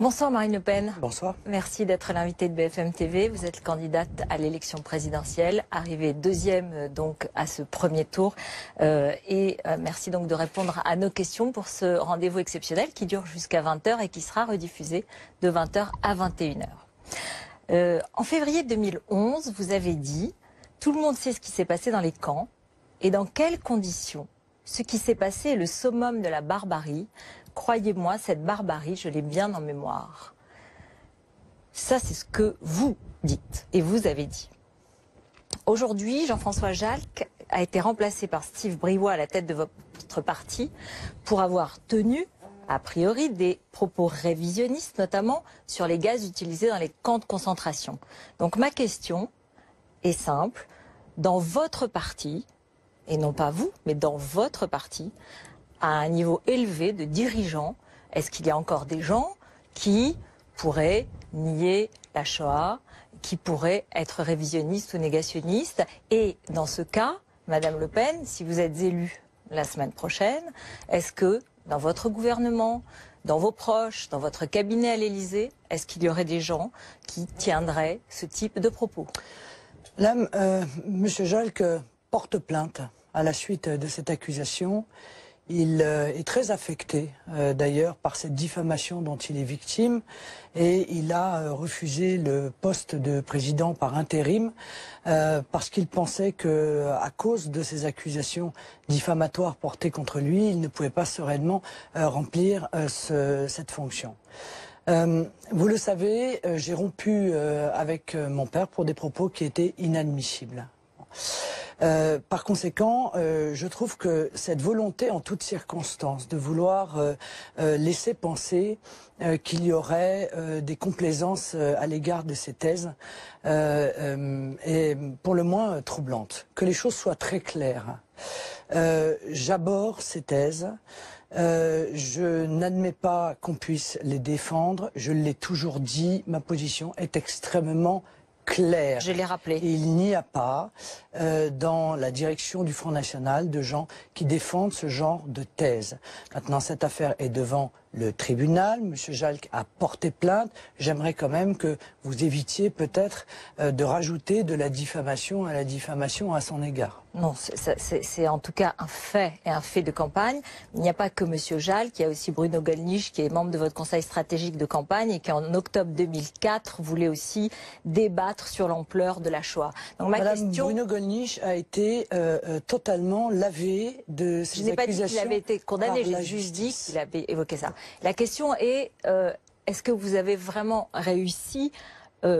Bonsoir Marine Le Pen. Bonsoir. Merci d'être l'invitée de BFM TV. Vous êtes candidate à l'élection présidentielle, arrivée deuxième donc à ce premier tour. Merci donc de répondre à nos questions pour ce rendez-vous exceptionnel qui dure jusqu'à 20h et qui sera rediffusé de 20h à 21h. En février 2011, vous avez dit « Tout le monde sait ce qui s'est passé dans les camps et dans quelles conditions. Ce qui s'est passé est le summum de la barbarie. Croyez-moi, cette barbarie, je l'ai bien en mémoire. » Ça, c'est ce que vous dites et vous avez dit. Aujourd'hui, Jean-François Jalc a été remplacé par Steve Briouat à la tête de votre parti pour avoir tenu, a priori, des propos révisionnistes, notamment sur les gaz utilisés dans les camps de concentration. Donc ma question est simple. Dans votre parti, et non pas vous, mais dans votre parti, à un niveau élevé de dirigeants, est-ce qu'il y a encore des gens qui pourraient nier la Shoah, qui pourraient être révisionnistes ou négationnistes? Et dans ce cas, Madame Le Pen, si vous êtes élue la semaine prochaine, est-ce que dans votre gouvernement, dans vos proches, dans votre cabinet à l'Élysée, est-ce qu'il y aurait des gens qui tiendraient ce type de propos? Là, M. Jalc porte plainte à la suite de cette accusation. Il est très affecté d'ailleurs par cette diffamation dont il est victime et il a refusé le poste de président par intérim parce qu'il pensait que, à cause de ces accusations diffamatoires portées contre lui, il ne pouvait pas sereinement remplir cette fonction. Vous le savez, j'ai rompu avec mon père pour des propos qui étaient inadmissibles. Par conséquent, je trouve que cette volonté en toutes circonstances de vouloir laisser penser qu'il y aurait des complaisances à l'égard de ces thèses est pour le moins troublante. Que les choses soient très claires. J'abhorre ces thèses. Je n'admets pas qu'on puisse les défendre. Je l'ai toujours dit, ma position est extrêmement clair. Je l'ai rappelé. Il n'y a pas dans la direction du Front National de gens qui défendent ce genre de thèse. Maintenant, cette affaire est devant le tribunal. M. Jalc a porté plainte. J'aimerais quand même que vous évitiez peut-être de rajouter de la diffamation à la diffamation à son égard. Non, c'est en tout cas un fait et un fait de campagne. Il n'y a pas que M. Jalc, il y a aussi Bruno Gollnisch qui est membre de votre conseil stratégique de campagne et qui en octobre 2004 voulait aussi débattre sur l'ampleur de la Shoah. Donc ma question... Bruno Gollnisch a été totalement lavé de ces accusations. Je n'ai pas dit qu'il avait été condamné, j'ai juste dit qu'il avait évoqué ça. La question est, est-ce que vous avez vraiment réussi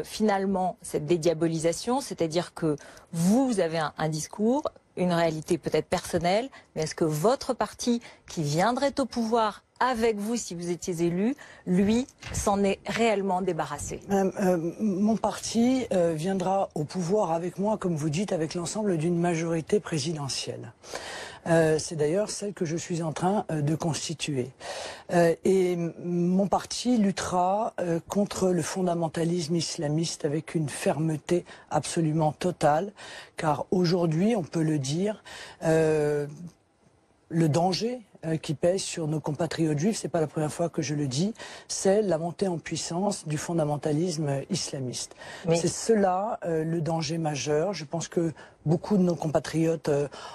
finalement cette dédiabolisation, c'est-à-dire que vous avez un discours, une réalité peut-être personnelle, mais est-ce que votre parti qui viendrait au pouvoir avec vous si vous étiez élu, lui, s'en est réellement débarrassé? Mon parti viendra au pouvoir avec moi, comme vous dites, avec l'ensemble d'une majorité présidentielle. C'est d'ailleurs celle que je suis en train de constituer. Et mon parti luttera contre le fondamentalisme islamiste avec une fermeté absolument totale, car aujourd'hui, on peut le dire, le danger qui pèse sur nos compatriotes juifs, c'est pas la première fois que je le dis, c'est la montée en puissance du fondamentalisme islamiste. Oui. C'est cela le danger majeur. Je pense que beaucoup de nos compatriotes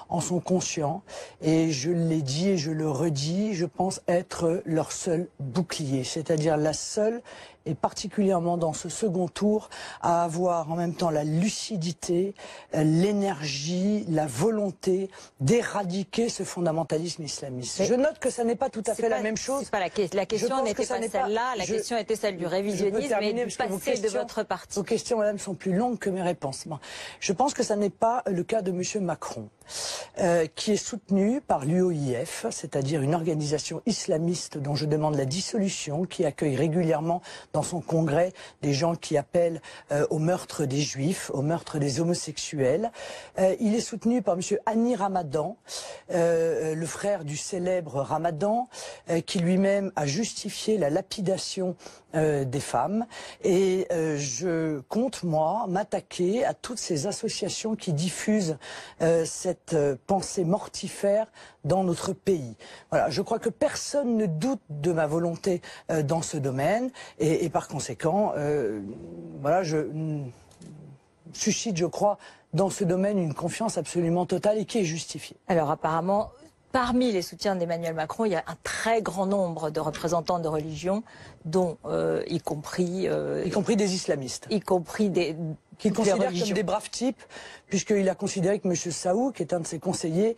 en sont conscients et je l'ai dit et je le redis, je pense être leur seul bouclier, c'est-à-dire la seule et particulièrement dans ce second tour, à avoir en même temps la lucidité, l'énergie, la volonté d'éradiquer ce fondamentalisme islamiste. Mais je note que ça n'est pas tout à fait la même chose. Pas la question n'était pas celle-là, la question était celle du révisionnisme et du passé de votre parti. Vos questions, madame, sont plus longues que mes réponses. Je pense que ça n'est pas le cas de M. Macron, qui est soutenu par l'UOIF, c'est-à-dire une organisation islamiste dont je demande la dissolution, qui accueille régulièrement dans son congrès des gens qui appellent au meurtre des juifs, au meurtre des homosexuels. Il est soutenu par M. Hani Ramadan, le frère du célèbre Ramadan, qui lui-même a justifié la lapidation des femmes. Et je compte, moi, m'attaquer à toutes ces associations qui diffusent cette pensée mortifère dans notre pays. Voilà, je crois que personne ne doute de ma volonté dans ce domaine et par conséquent, voilà, je suscite, je crois, dans ce domaine une confiance absolument totale et qui est justifiée. Alors apparemment, parmi les soutiens d'Emmanuel Macron, il y a un très grand nombre de représentants de religions, dont y compris des islamistes. Y compris des... Qu'il considère comme des braves types, puisqu'il a considéré que M. Saou, qui est un de ses conseillers,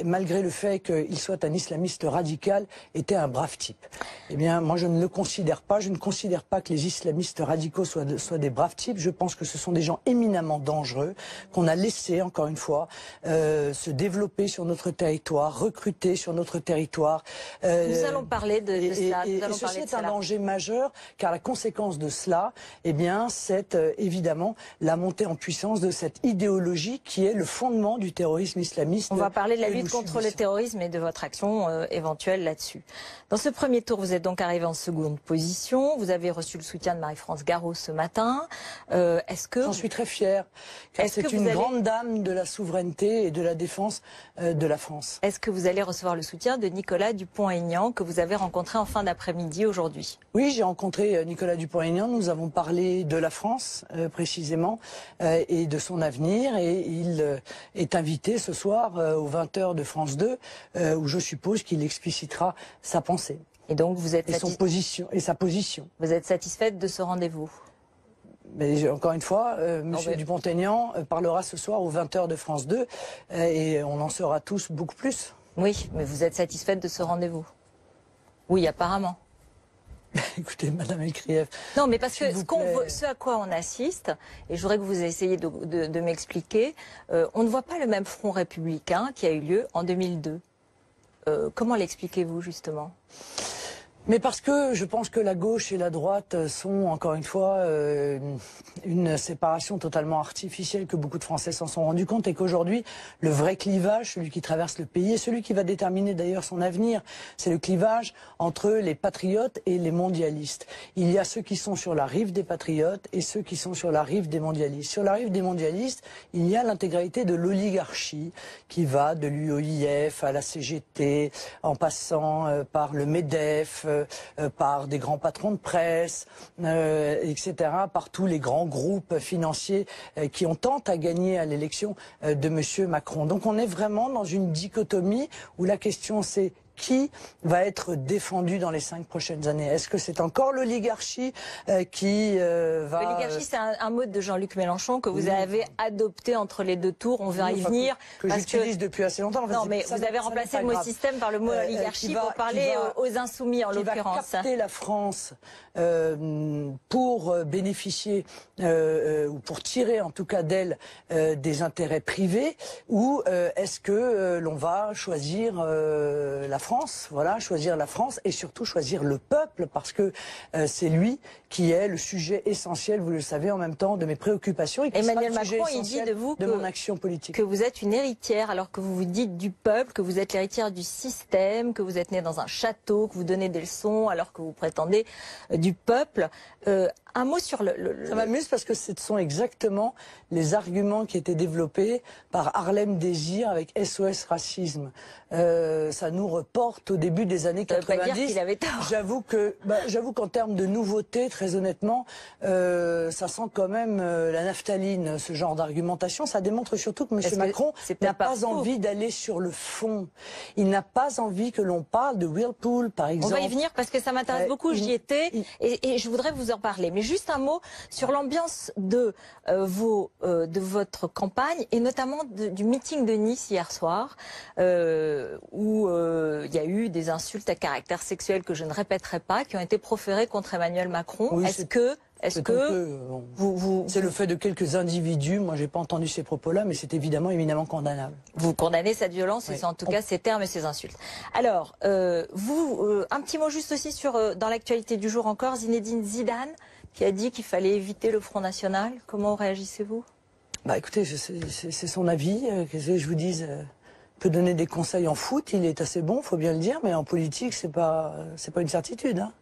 malgré le fait qu'il soit un islamiste radical, était un brave type. Eh bien, moi, je ne le considère pas. Je ne considère pas que les islamistes radicaux soient des braves types. Je pense que ce sont des gens éminemment dangereux, qu'on a laissé, encore une fois, se développer sur notre territoire, recruter sur notre territoire. Nous allons parler de cela. Et ceci est un danger majeur, car la conséquence de cela, eh bien, c'est évidemment la montée en puissance de cette idéologie qui est le fondement du terrorisme islamiste. On va parler de la lutte contre le terrorisme et de votre action éventuelle là-dessus. Dans ce premier tour, vous êtes donc arrivé en seconde position. Vous avez reçu le soutien de Marie-France Garot ce matin. Est-ce que... J'en suis très fière, car c'est une grande dame de la souveraineté et de la défense de la France. Est-ce que vous allez recevoir le soutien de Nicolas Dupont-Aignan, que vous avez rencontré en fin d'après-midi aujourd'hui? Oui, j'ai rencontré Nicolas Dupont-Aignan. Nous avons parlé de la France, précisément, et de son avenir. Et il est invité ce soir aux 20h de France 2, où je suppose qu'il explicitera sa pensée. Et donc vous êtes sa position. Vous êtes satisfaite de ce rendez-vous? Mais encore une fois, M. Dupont-Aignan parlera ce soir aux 20h de France 2 et on en saura tous beaucoup plus. Oui, mais vous êtes satisfaite de ce rendez-vous? Oui, apparemment. Écoutez, Madame Elkrief. Non, mais parce que ce à quoi on assiste, et je voudrais que vous essayiez de m'expliquer, on ne voit pas le même front républicain qui a eu lieu en 2002. Comment l'expliquez-vous justement? Mais parce que je pense que la gauche et la droite sont, encore une fois, une séparation totalement artificielle, que beaucoup de Français s'en sont rendus compte, et qu'aujourd'hui, le vrai clivage, celui qui traverse le pays, et celui qui va déterminer d'ailleurs son avenir, c'est le clivage entre les patriotes et les mondialistes. Il y a ceux qui sont sur la rive des patriotes et ceux qui sont sur la rive des mondialistes. Sur la rive des mondialistes, il y a l'intégralité de l'oligarchie qui va de l'UOIF à la CGT, en passant par le MEDEF, par des grands patrons de presse, etc., par tous les grands groupes financiers qui ont tant à gagner à l'élection de M. Macron. Donc on est vraiment dans une dichotomie où la question c'est qui va être défendu dans les 5 prochaines années? Est-ce que c'est encore l'oligarchie qui va... L'oligarchie, c'est un mot de Jean-Luc Mélenchon que vous avez adopté entre les deux tours. On va y venir. Que j'utilise depuis assez longtemps. Non, mais vous avez remplacé le mot système par le mot oligarchie pour parler aux insoumis, en l'occurrence. Qui va capter la France pour bénéficier ou pour tirer en tout cas d'elle des intérêts privés, ou est-ce que l'on va choisir la France, voilà, choisir la France et surtout choisir le peuple, parce que c'est lui qui est le sujet essentiel, vous le savez, en même temps de mes préoccupations et qui Emmanuel sera le sujet Macron, il dit de vous de mon action politique. Que vous êtes une héritière, alors que vous vous dites du peuple, que vous êtes l'héritière du système, que vous êtes née dans un château, que vous donnez des leçons alors que vous prétendez du peuple. Un mot sur Ça m'amuse parce que ce sont exactement les arguments qui étaient développés par Harlem Désir avec SOS Racisme. Ça nous reporte au début des années 90. J'avoue qu'en termes de nouveauté, très honnêtement, ça sent quand même la naphtaline, ce genre d'argumentation. Ça démontre surtout que M. Macron n'a pas envie d'aller sur le fond. Il n'a pas envie que l'on parle de Whirlpool, par exemple. On va y venir parce que ça m'intéresse beaucoup, j'y étais et je voudrais vous en parler. Mais juste un mot sur l'ambiance de votre campagne et notamment du meeting de Nice hier soir, où il y a eu des insultes à caractère sexuel que je ne répéterai pas, qui ont été proférées contre Emmanuel Macron. Oui, c'est le fait de quelques individus. Moi, j'ai pas entendu ces propos-là, mais c'est éminemment condamnable. Vous condamnez cette violence et en tout cas ces termes et ces insultes. Alors, un petit mot juste aussi sur dans l'actualité du jour encore, Zinedine Zidane qui a dit qu'il fallait éviter le Front National. Comment réagissez-vous? Bah, écoutez, c'est son avis. Qu'est-ce que je vous dise? Peut donner des conseils en foot, il est assez bon, faut bien le dire, mais en politique, c'est pas une certitude. Hein.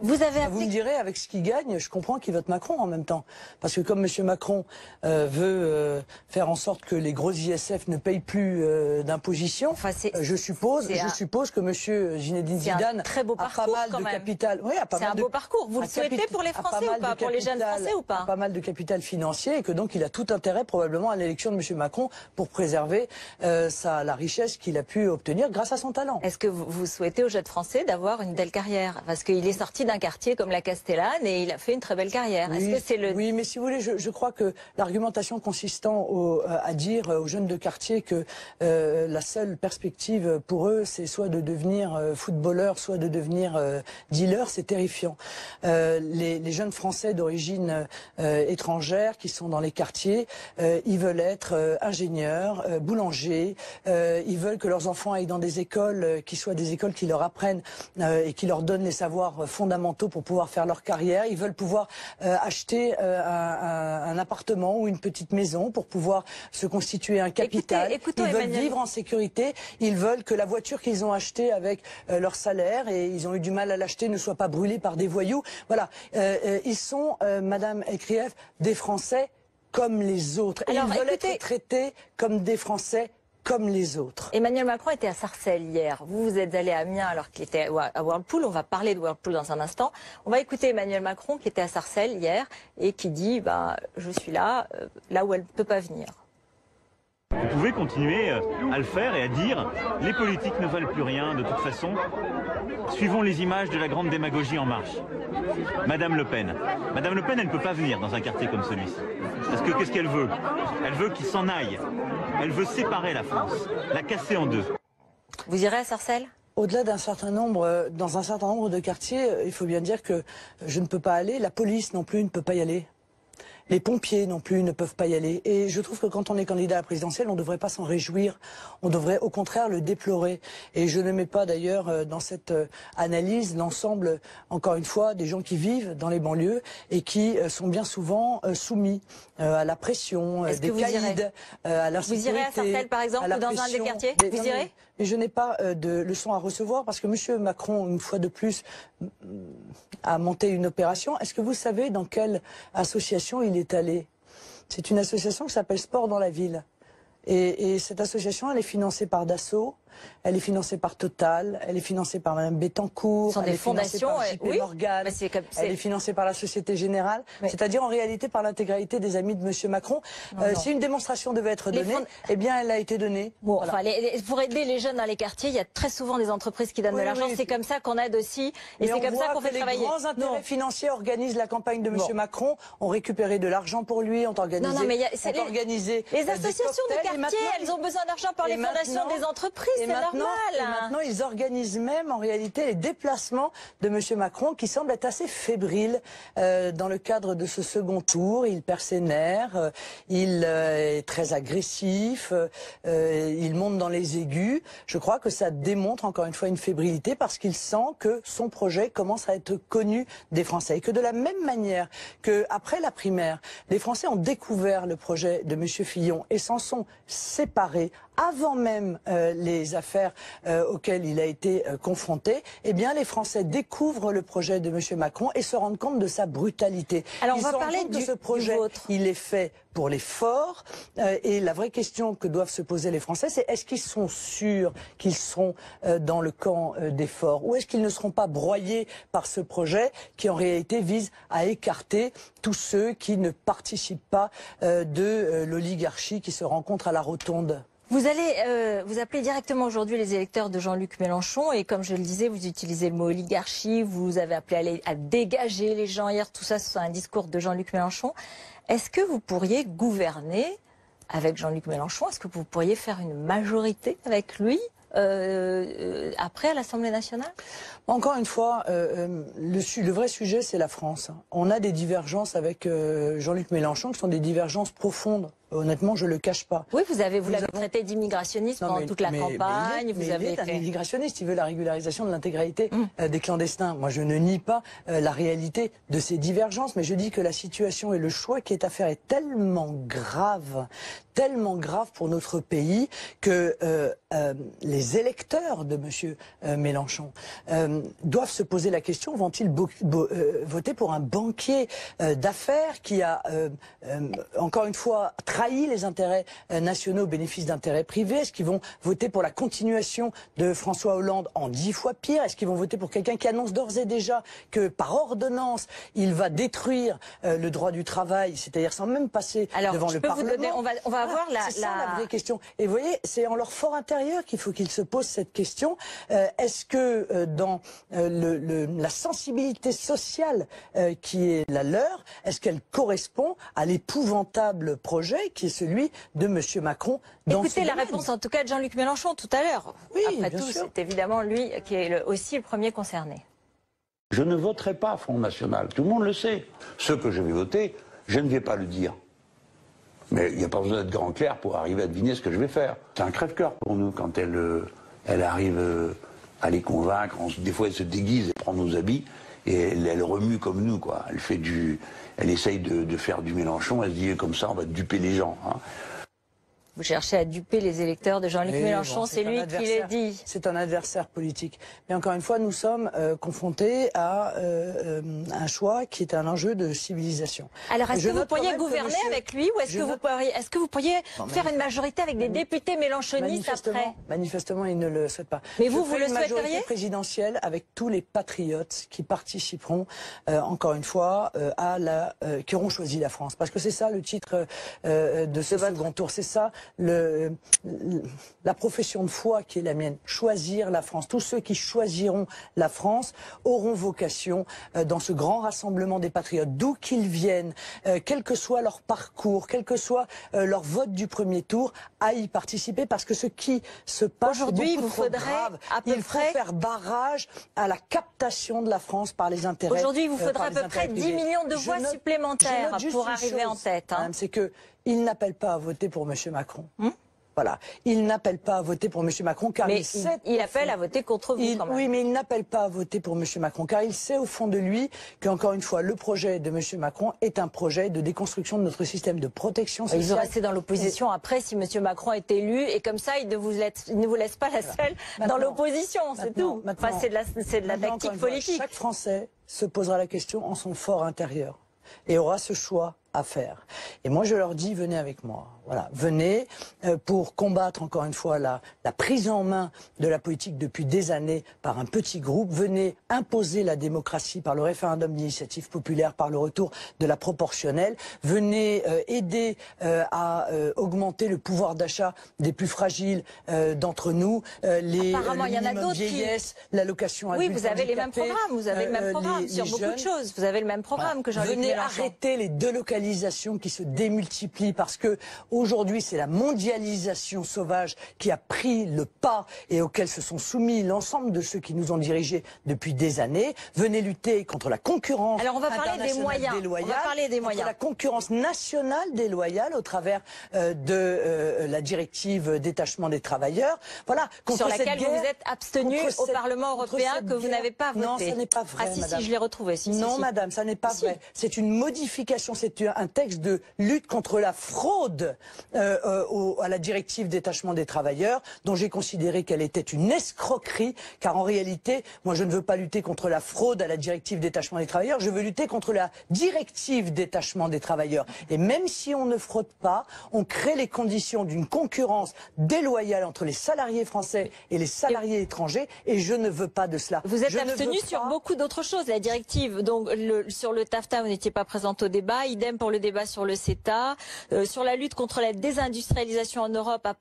Vous avez Vous me direz, avec ce qu'il gagne, je comprends qu'il vote Macron en même temps. Parce que comme M. Macron veut faire en sorte que les gros ISF ne payent plus d'imposition, je suppose que M. Zinedine Zidane a pas mal de capital. Oui, c'est un beau parcours. Vous le souhaitez pour les Français ou pas, pour les jeunes Français ou pas? Pas mal de capital financier et que donc il a tout intérêt probablement à l'élection de M. Macron pour préserver la richesse qu'il a pu obtenir grâce à son talent. Est-ce que vous souhaitez aux jeunes Français d'avoir une telle carrière? Parce qu'il est sorti d'un quartier comme la Castellane et il a fait une très belle carrière. Oui, Est-ce que c'est le... oui, mais si vous voulez, je crois que l'argumentation consistant à dire aux jeunes de quartier que la seule perspective pour eux, c'est soit de devenir footballeur, soit de devenir dealer, c'est terrifiant. Les jeunes Français d'origine étrangère qui sont dans les quartiers, ils veulent être ingénieurs, boulangers, ils veulent que leurs enfants aillent dans des écoles qui soient des écoles qui leur apprennent et qui leur donnent les savoirs fondamentaux pour pouvoir faire leur carrière. Ils veulent pouvoir acheter un appartement ou une petite maison pour pouvoir se constituer un capital. Ils veulent vivre en sécurité. Ils veulent que la voiture qu'ils ont achetée avec leur salaire, et ils ont eu du mal à l'acheter, ne soit pas brûlée par des voyous. Voilà. Ils sont, Madame Ekrief, des Français comme les autres. Et ils veulent être traités comme des Français comme les autres. Emmanuel Macron était à Sarcelles hier. Vous êtes allé à Amiens alors qu'il était à Whirlpool. On va parler de Whirlpool dans un instant. On va écouter Emmanuel Macron qui était à Sarcelles hier et qui dit je suis là où elle ne peut pas venir. Vous pouvez continuer à le faire et à dire les politiques ne valent plus rien de toute façon. Suivons les images de la grande démagogie en marche. Madame Le Pen, elle ne peut pas venir dans un quartier comme celui-ci. Parce que qu'est-ce qu'elle veut? Elle veut qu'il s'en aille. Elle veut séparer la France, la casser en deux. Vous irez à Sarcelles? Au-delà dans un certain nombre de quartiers, il faut bien dire que je ne peux pas aller. La police non plus ne peut pas y aller. Les pompiers non plus ne peuvent pas y aller. Et je trouve que quand on est candidat à la présidentielle, on ne devrait pas s'en réjouir. On devrait au contraire le déplorer. Et je ne mets pas d'ailleurs dans cette analyse l'ensemble, encore une fois, des gens qui vivent dans les banlieues et qui sont bien souvent soumis à la pression des caïds, à l'insécurité. Vous irez à Sarcelles par exemple ou dans un des quartiers? Vous irez? Mais je n'ai pas de leçons à recevoir parce que M. Macron, une fois de plus, a monté une opération. Est-ce que vous savez dans quelle association il est allé? C'est une association qui s'appelle Sport dans la ville. Et cette association, elle est financée par Dassault, elle est financée par Total, elle est financée par Mme Bettencourt, elle est financée par JP Morgan, elle est financée par la Société Générale, c'est-à-dire en réalité par l'intégralité des amis de M. Macron. Si une démonstration devait être donnée, eh bien elle a été donnée. Bon, voilà. Pour aider les jeunes dans les quartiers, il y a très souvent des entreprises qui donnent de l'argent, c'est comme ça qu'on aide aussi, et c'est comme ça qu'on fait travailler. Les grands intérêts financiers organisent la campagne de M. Macron, ont récupéré de l'argent pour lui, ont organisé les associations de quartier, elles ont besoin d'argent par les fondations des entreprises. C'est normal. Et maintenant, ils organisent même en réalité les déplacements de M. Macron qui semble être assez fébrile dans le cadre de ce second tour. Il perd ses nerfs, il est très agressif, il monte dans les aigus. Je crois que ça démontre encore une fois une fébrilité parce qu'il sent que son projet commence à être connu des Français. Et que de la même manière qu'après la primaire, les Français ont découvert le projet de M. Fillon et s'en sont séparés avant même les affaires auxquelles il a été confronté, eh bien les Français découvrent le projet de M. Macron et se rendent compte de sa brutalité. Alors on va parler de ce projet. Il est fait pour les forts et la vraie question que doivent se poser les Français, c'est est-ce qu'ils sont sûrs qu'ils seront dans le camp des forts ou est-ce qu'ils ne seront pas broyés par ce projet qui en réalité vise à écarter tous ceux qui ne participent pas de l'oligarchie qui se rencontre à la Rotonde? Vous allez vous appelez directement aujourd'hui les électeurs de Jean-Luc Mélenchon et comme je le disais, vous utilisez le mot oligarchie, vous avez appelé à dégager les gens hier, tout ça c'est un discours de Jean-Luc Mélenchon. Est-ce que vous pourriez gouverner avec Jean-Luc Mélenchon? Est-ce que vous pourriez faire une majorité avec lui après à l'Assemblée nationale? Encore une fois, le vrai sujet c'est la France. On a des divergences avec Jean-Luc Mélenchon qui sont des divergences profondes Honnêtement, je le cache pas. Oui, vous l'avez traité d'immigrationniste pendant toute la campagne. Il est un immigrationniste. Il veut la régularisation de l'intégralité des clandestins. Moi, je ne nie pas la réalité de ces divergences, mais je dis que la situation et le choix qui est à faire est tellement grave pour notre pays que les électeurs de M. Mélenchon doivent se poser la question, vont-ils voter pour un banquier d'affaires qui a, encore une fois, trahi les intérêts nationaux au bénéfice d'intérêts privés? Est-ce qu'ils vont voter pour la continuation de François Hollande en 10 fois pire? Est-ce qu'ils vont voter pour quelqu'un qui annonce d'ores et déjà que par ordonnance, il va détruire le droit du travail, c'est-à-dire sans même passer devant le Parlement? On va avoir c'est ça la vraie question. Et vous voyez, c'est en leur fort intérieur qu'il faut qu'ils se posent cette question. Est-ce que dans la sensibilité sociale qui est la leur, est-ce qu'elle correspond à l'épouvantable projet qui est celui de M. Macron dans Écoutez la réponse en tout cas de Jean-Luc Mélenchon tout à l'heure. Oui, après tout, c'est évidemment lui qui est aussi le premier concerné. Je ne voterai pas Front National, tout le monde le sait. Ce que je vais voter, je ne vais pas le dire. Mais il n'y a pas besoin d'être grand clair pour arriver à deviner ce que je vais faire. C'est un crève-cœur pour nous quand elle arrive à les convaincre. Des fois, elle se déguise et prend nos habits et elle remue comme nous, quoi. Elle essaye de faire du Mélenchon. Elle se dit comme ça, on va duper les gens. Hein. Vous cherchez à duper les électeurs de Jean-Luc Mélenchon, c'est lui qui l'a dit. C'est un adversaire politique. Mais encore une fois, nous sommes confrontés à un choix qui est un enjeu de civilisation. Alors, est-ce que vous pourriez gouverner avec lui ou est-ce que vous pourriez faire une majorité avec des députés mélenchonistes après? Manifestement, il ne le souhaite pas. Mais vous le souhaiteriez? Une majorité présidentielle avec tous les patriotes qui participeront, encore une fois, qui auront choisi la France. Parce que c'est ça le titre de ce second tour. C'est ça la profession de foi qui est la mienne, choisir la France. Tous ceux qui choisiront la France auront vocation dans ce grand rassemblement des patriotes, d'où qu'ils viennent, quel que soit leur parcours, quel que soit leur vote du premier tour, à y participer parce que ce qui se passe aujourd'hui, il faut faire barrage à la captation de la France par les intérêts. Aujourd'hui, il vous faudra à peu près 10 millions de voix supplémentaires pour arriver en tête. Hein. C'est que il n'appelle pas à voter pour M. Macron. Voilà. Il n'appelle pas à voter pour M. Macron car il appelle à voter contre vous quand même. Oui, mais il n'appelle pas à voter pour M. Macron car il sait au fond de lui qu'encore une fois, le projet de M. Macron est un projet de déconstruction de notre système de protection sociale. Il veut rester dans l'opposition après si M. Macron est élu et comme ça, il ne vous laisse pas la seule dans l'opposition, c'est tout. Enfin, c'est de la tactique politique. Chaque Français se posera la question en son fort intérieur et aura ce choix à faire. Et moi, je leur dis, venez avec moi. Voilà, venez pour combattre encore une fois la prise en main de la politique depuis des années par un petit groupe. Venez imposer la démocratie par le référendum d'initiative populaire, par le retour de la proportionnelle. Venez aider à augmenter le pouvoir d'achat des plus fragiles d'entre nous. Apparemment, il y en a d'autres vieillesse, l'allocation adulte. Oui, vous avez les mêmes programmes. Vous avez le même programme sur beaucoup de choses. Vous avez le même programme que Jean-Luc Mélenchon. Venez arrêter les délocalisations qui se démultiplient parce que aujourd'hui, c'est la mondialisation sauvage qui a pris le pas et auquel se sont soumis l'ensemble de ceux qui nous ont dirigés depuis des années. Venez lutter contre la concurrence. Alors on va parler des moyens. Déloyale, on va parler des moyens. La concurrence nationale déloyale au travers de la directive détachement des travailleurs. Voilà. Sur laquelle vous vous êtes abstenu au Parlement européen que vous n'avez pas voté. Non, ça n'est pas vrai. Ah si, madame. si, je l'ai retrouvé. Non, madame, ça n'est pas vrai. C'est une modification, c'est un texte de lutte contre la fraude à la directive détachement des travailleurs, dont j'ai considéré qu'elle était une escroquerie, car en réalité, moi je ne veux pas lutter contre la fraude à la directive détachement des travailleurs, je veux lutter contre la directive détachement des travailleurs. Et même si on ne fraude pas, on crée les conditions d'une concurrence déloyale entre les salariés français et les salariés étrangers, et je ne veux pas de cela. Vous êtes abstenu sur beaucoup d'autres choses, la directive, donc sur le TAFTA, vous n'étiez pas présente au débat, idem pour le débat sur le CETA, sur la lutte contre la désindustrialisation en Europe, à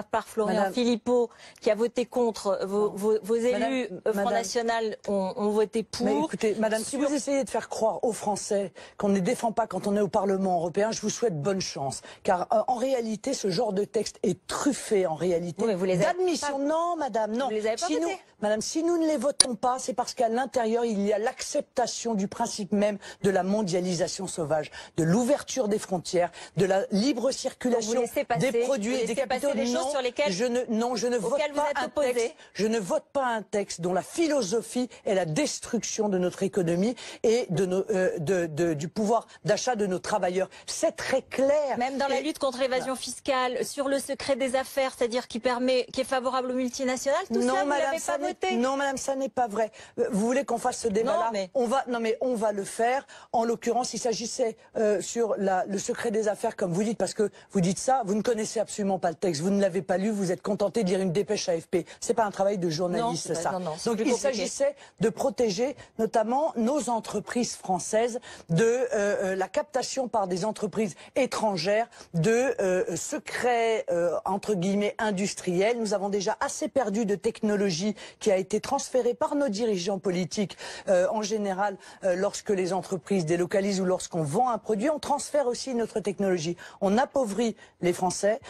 part Florian Philippot, qui a voté contre, vos élus Front National ont voté pour. Mais écoutez, madame, si vous essayez de faire croire aux Français qu'on ne les défend pas quand on est au Parlement européen, je vous souhaite bonne chance. Car en réalité, ce genre de texte est truffé en réalité d'admission. Non, madame, non. Vous les avez pas votés. Madame, si nous ne les votons pas, c'est parce qu'à l'intérieur, il y a l'acceptation du principe même de la mondialisation sauvage, de l'ouverture des frontières, de la libre circulation des produits et des capitaux. Des choses sur lesquelles je ne vote pas un texte. Je ne vote pas un texte dont la philosophie est la destruction de notre économie et du pouvoir d'achat de nos travailleurs. C'est très clair. Même dans la lutte contre l'évasion fiscale, sur le secret des affaires, c'est-à-dire qui est favorable aux multinationales, tout ça, vous l'avez pas voté. Non, madame, ça n'est pas vrai. Vous voulez qu'on fasse ce débat-là? On va le faire. En l'occurrence, il s'agissait sur le secret des affaires, comme vous dites, parce que vous dites ça, vous ne connaissez absolument pas le texte, vous ne l'avez pas lu, vous êtes contenté de lire une dépêche AFP. C'est pas un travail de journaliste, ça. Donc il s'agissait de protéger notamment nos entreprises françaises de la captation par des entreprises étrangères de secrets entre guillemets industriels. Nous avons déjà assez perdu de technologie qui a été transférée par nos dirigeants politiques en général lorsque les entreprises délocalisent ou lorsqu'on vend un produit, on transfère aussi notre technologie. On appauvrit les Français,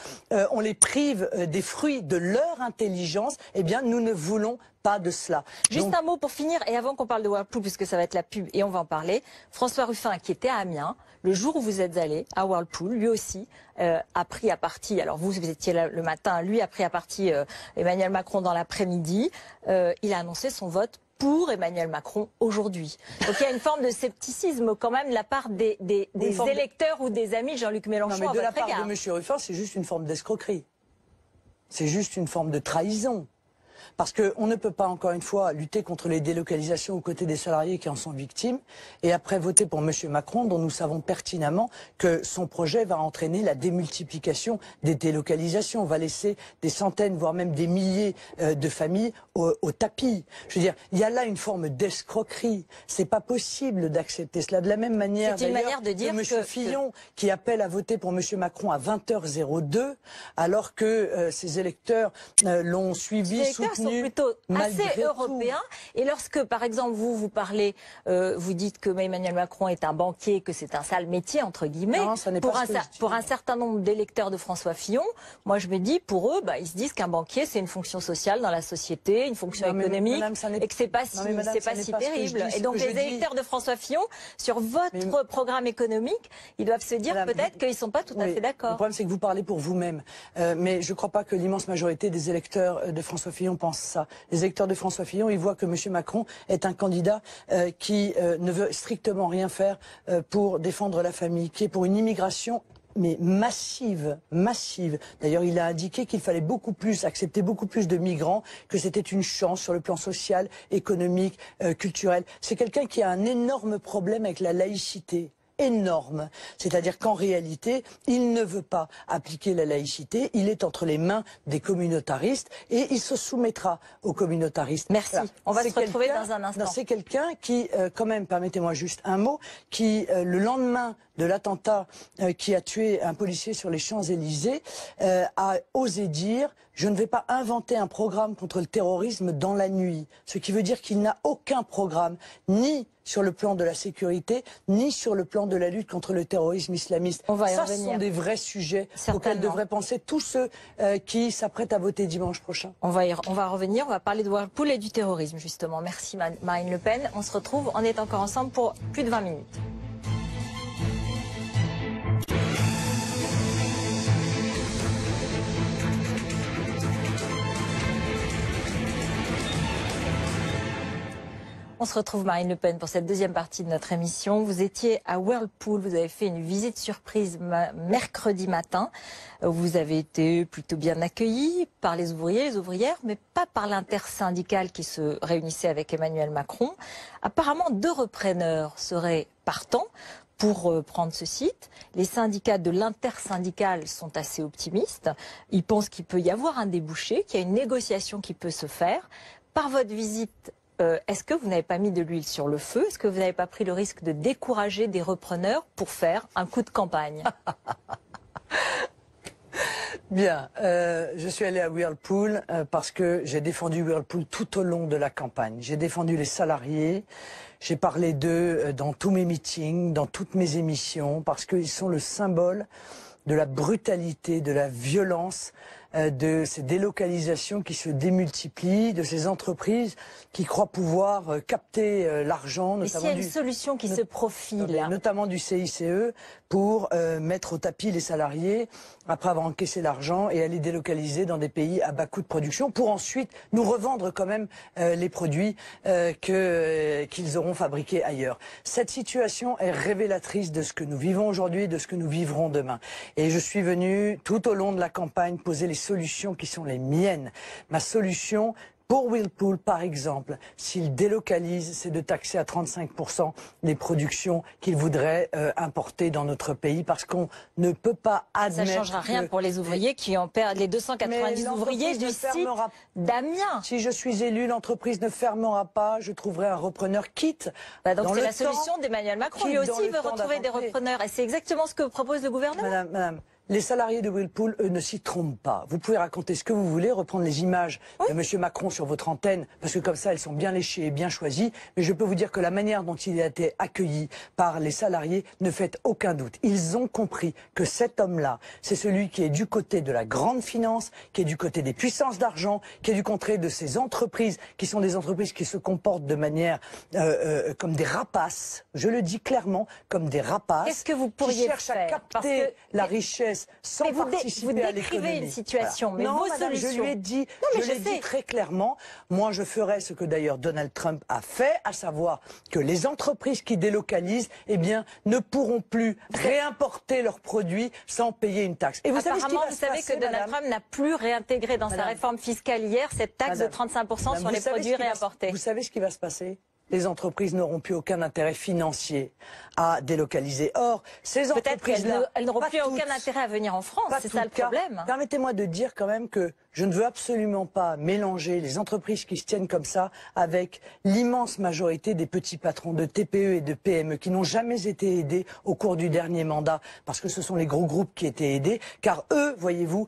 on les prive des fruits de leur intelligence. Eh bien, nous ne voulons pas de cela. Juste un mot pour finir, et avant qu'on parle de Whirlpool, puisque ça va être la pub, et on va en parler. François Ruffin, qui était à Amiens, le jour où vous êtes allé à Whirlpool, lui aussi a pris à partie, alors vous étiez là le matin, lui a pris à partie Emmanuel Macron dans l'après-midi. Il a annoncé son vote pour Emmanuel Macron aujourd'hui. Donc il y a une forme de scepticisme quand même de la part des électeurs ou des amis de Jean-Luc Mélenchon. Non, mais de la part de M. Ruffin, c'est juste une forme d'escroquerie. C'est juste une forme de trahison. Parce qu'on ne peut pas, encore une fois, lutter contre les délocalisations aux côtés des salariés qui en sont victimes et après voter pour M. Macron, dont nous savons pertinemment que son projet va entraîner la démultiplication des délocalisations, va laisser des centaines, voire même des milliers de familles au tapis. Je veux dire, il y a là une forme d'escroquerie. C'est pas possible d'accepter cela. De la même manière, c'est une manière de dire M. Fillon, qui appelle à voter pour M. Macron à 20h02, alors que ses électeurs l'ont suivi, soutenu. Sont plutôt assez européens. Et lorsque, par exemple, vous parlez, vous dites que Emmanuel Macron est un banquier, que c'est un sale métier, entre guillemets. Non, ça n'est pour un certain nombre d'électeurs de François Fillon, moi je me dis, pour eux, ils se disent qu'un banquier, c'est une fonction sociale dans la société, une fonction économique, et que c'est pas si terrible. Et donc les électeurs de François Fillon, sur votre programme économique, ils doivent se dire peut-être qu'ils ne sont pas tout à fait d'accord. Le problème, c'est que vous parlez pour vous-même. Mais je ne crois pas que l'immense majorité des électeurs de François Fillon pensent ça. Les électeurs de François Fillon, ils voient que M. Macron est un candidat qui ne veut strictement rien faire pour défendre la famille, qui est pour une immigration massive. D'ailleurs, il a indiqué qu'il fallait accepter beaucoup plus de migrants, que c'était une chance sur le plan social, économique, culturel. C'est quelqu'un qui a un énorme problème avec la laïcité. Énorme. C'est-à-dire qu'en réalité, il ne veut pas appliquer la laïcité, il est entre les mains des communautaristes et il se soumettra aux communautaristes. Merci. Voilà. On va se retrouver dans un instant. C'est quelqu'un qui, quand même, permettez-moi juste un mot, qui, le lendemain de l'attentat qui a tué un policier sur les Champs-Élysées, a osé dire « Je ne vais pas inventer un programme contre le terrorisme dans la nuit ». Ce qui veut dire qu'il n'a aucun programme, ni sur le plan de la sécurité, ni sur le plan de la lutte contre le terrorisme islamiste. Ça, ce sont des vrais sujets auxquels devraient penser tous ceux qui s'apprêtent à voter dimanche prochain. On va revenir, on va parler de Whirlpool et du terrorisme, justement. Merci Marine Le Pen. On se retrouve, on est encore ensemble pour plus de 20 minutes. On se retrouve Marine Le Pen pour cette deuxième partie de notre émission. Vous étiez à Whirlpool, vous avez fait une visite surprise mercredi matin. Vous avez été plutôt bien accueillis par les ouvriers, les ouvrières, mais pas par l'intersyndicale qui se réunissait avec Emmanuel Macron. Apparemment, 2 repreneurs seraient partants pour prendre ce site. Les syndicats de l'intersyndicale sont assez optimistes. Ils pensent qu'il peut y avoir un débouché, qu'il y a une négociation qui peut se faire. Par votre visite, est-ce que vous n'avez pas mis de l'huile sur le feu? Est-ce que vous n'avez pas pris le risque de décourager des repreneurs pour faire un coup de campagne? Bien, je suis allé à Whirlpool parce que j'ai défendu Whirlpool tout au long de la campagne. J'ai défendu les salariés, j'ai parlé d'eux dans tous mes meetings, dans toutes mes émissions, parce qu'ils sont le symbole de la brutalité, de la violence de ces délocalisations qui se démultiplient, de ces entreprises qui croient pouvoir capter l'argent, Mais s'il y a une solution qui se profile, notamment du CICE, pour mettre au tapis les salariés après avoir encaissé l'argent et aller délocaliser dans des pays à bas coût de production pour ensuite nous revendre quand même les produits qu'ils auront fabriqués ailleurs. Cette situation est révélatrice de ce que nous vivons aujourd'hui et de ce que nous vivrons demain. Et je suis venu tout au long de la campagne poser les solutions qui sont les miennes. Ma solution pour Whirlpool, par exemple, s'il délocalise, c'est de taxer à 35% les productions qu'il voudrait importer dans notre pays, parce qu'on ne peut pas admettre... Ça ne changera rien pour les ouvriers qui en perdent, les 290 ouvriers du site d'Amiens. Si je suis élu, l'entreprise ne fermera pas, je trouverai un repreneur quitte. Donc c'est la solution d'Emmanuel Macron, lui aussi il veut retrouver des repreneurs, et c'est exactement ce que propose le gouvernement. Madame, les salariés de Whirlpool, eux, ne s'y trompent pas. Vous pouvez raconter ce que vous voulez, reprendre les images de M. Macron sur votre antenne, parce que comme ça, elles sont bien léchées et bien choisies. Mais je peux vous dire que la manière dont il a été accueilli par les salariés ne fait aucun doute. Ils ont compris que cet homme-là, c'est celui qui est du côté de la grande finance, qui est du côté des puissances d'argent, qui est du côté de ces entreprises, qui sont des entreprises qui se comportent de manière comme des rapaces. Je le dis clairement, comme des rapaces. Qu'est-ce que vous pourriez faire, qui cherchent à capter la richesse sans participer à l'économie. Vous décrivez une situation, mais non, vos madame, solutions... je lui ai dit, je l'ai dit très clairement, moi je ferai ce que d'ailleurs Donald Trump a fait, à savoir que les entreprises qui délocalisent, eh bien, ne pourront plus réimporter leurs produits sans payer une taxe. Et vous savez que Donald Trump n'a plus réintégré dans sa réforme fiscale hier cette taxe de 35% sur les produits réimportés. Vous savez ce qui va se passer ? Les entreprises n'auront plus aucun intérêt financier à délocaliser. Or, ces entreprises-là... Elles n'auront plus aucun intérêt à venir en France, c'est ça le problème. Permettez-moi de dire quand même que je ne veux absolument pas mélanger les entreprises qui se tiennent comme ça avec l'immense majorité des petits patrons de TPE et de PME qui n'ont jamais été aidés au cours du dernier mandat, parce que ce sont les gros groupes qui étaient aidés, car eux, voyez-vous,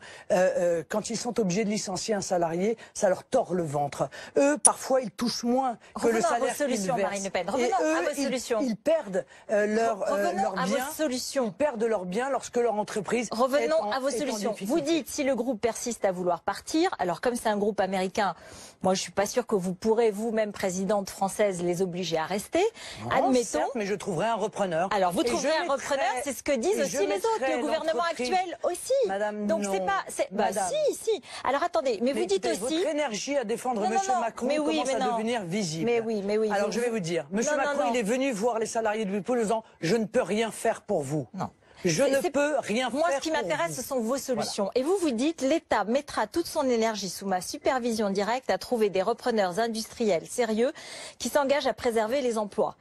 quand ils sont obligés de licencier un salarié, ça leur tord le ventre. Eux, parfois, ils touchent moins que le salaire qu'ils versent. Marine Le Pen. Revenons à vos solutions. Ils perdent leurs biens. Ils perdent leurs biens lorsque leur entreprise Revenons à vos solutions. Vous dites, si le groupe persiste à vouloir partir, alors comme c'est un groupe américain, moi je suis pas sûre que vous pourrez vous-même, présidente française, les obliger à rester. Non, admettons. Certes, mais je trouverai un repreneur. Alors vous trouverez un repreneur, c'est ce que disent aussi les autres, le gouvernement actuel aussi. Madame, donc c'est pas, si. Alors attendez, mais vous dites aussi. Votre énergie à défendre M. Macron commence à devenir visible. Mais oui. Alors je vais vous dire, M. Macron, il est venu voir les salariés de Whirlpool en disant je ne peux rien faire pour vous. Non. Je ne peux rien faire. Moi, ce qui m'intéresse, ce sont vos solutions. Voilà. Et vous dites, l'État mettra toute son énergie sous ma supervision directe à trouver des repreneurs industriels sérieux qui s'engagent à préserver les emplois.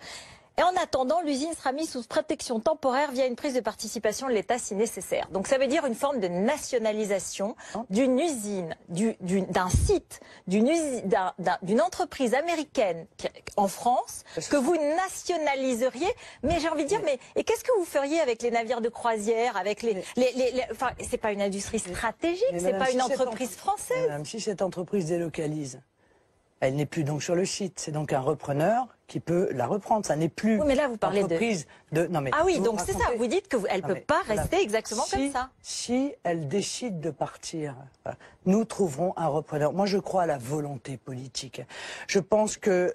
Et en attendant, l'usine sera mise sous protection temporaire via une prise de participation de l'État si nécessaire. Donc ça veut dire une forme de nationalisation d'une usine, d'un site, d'une entreprise américaine en France que vous nationaliseriez. Mais j'ai envie de dire, et qu'est-ce que vous feriez avec les navires de croisière, avec enfin, c'est pas une industrie stratégique, c'est pas une entreprise française. Madame, si cette entreprise délocalise, elle n'est plus donc sur le site. C'est donc un repreneur qui peut la reprendre. Ça n'est plus. Oui, mais là, vous parlez Non, mais ah oui, donc c'est ça. Vous dites qu'elle ne peut pas rester exactement comme ça. Si elle décide de partir, nous trouverons un repreneur. Moi, je crois à la volonté politique. Je pense que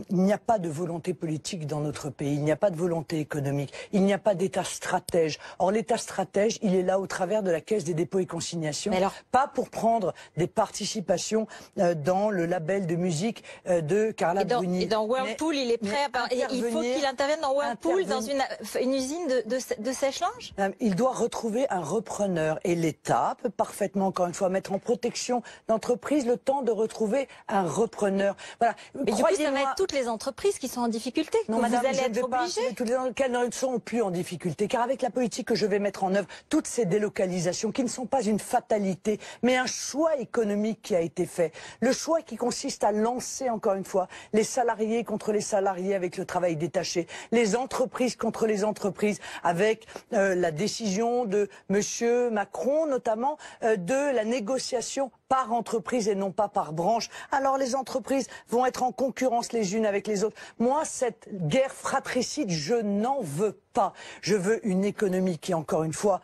il n'y a pas de volonté politique dans notre pays. Il n'y a pas de volonté économique. Il n'y a pas d'État stratège. Or, l'État stratège, il est là au travers de la Caisse des dépôts et consignations. Pas pour prendre des participations dans le label de musique de Carla Bruni. Et dans Whirlpool, il est prêt il faut qu'il intervienne dans Whirlpool, dans une usine de sèche-linge. Il doit retrouver un repreneur. Et l'État peut parfaitement, encore une fois, mettre en protection l'entreprise le temps de retrouver un repreneur. Voilà. Mais du coup, ça va être toutes les entreprises qui sont en difficulté. Non, madame, vous allez être obligée. Qu'elles ne sont plus en difficulté. Car avec la politique que je vais mettre en œuvre, toutes ces délocalisations qui ne sont pas une fatalité, mais un choix économique qui a été fait. Le choix qui consiste à lancer, encore une fois, les salariés contre les salariés avec le travail détaché, les entreprises contre les entreprises avec la décision de M. Macron, notamment, de la négociation par entreprise et non pas par branche. Alors les entreprises vont être en concurrence les unes avec les autres. Moi, cette guerre fratricide, je n'en veux pas. Je veux une économie qui, encore une fois,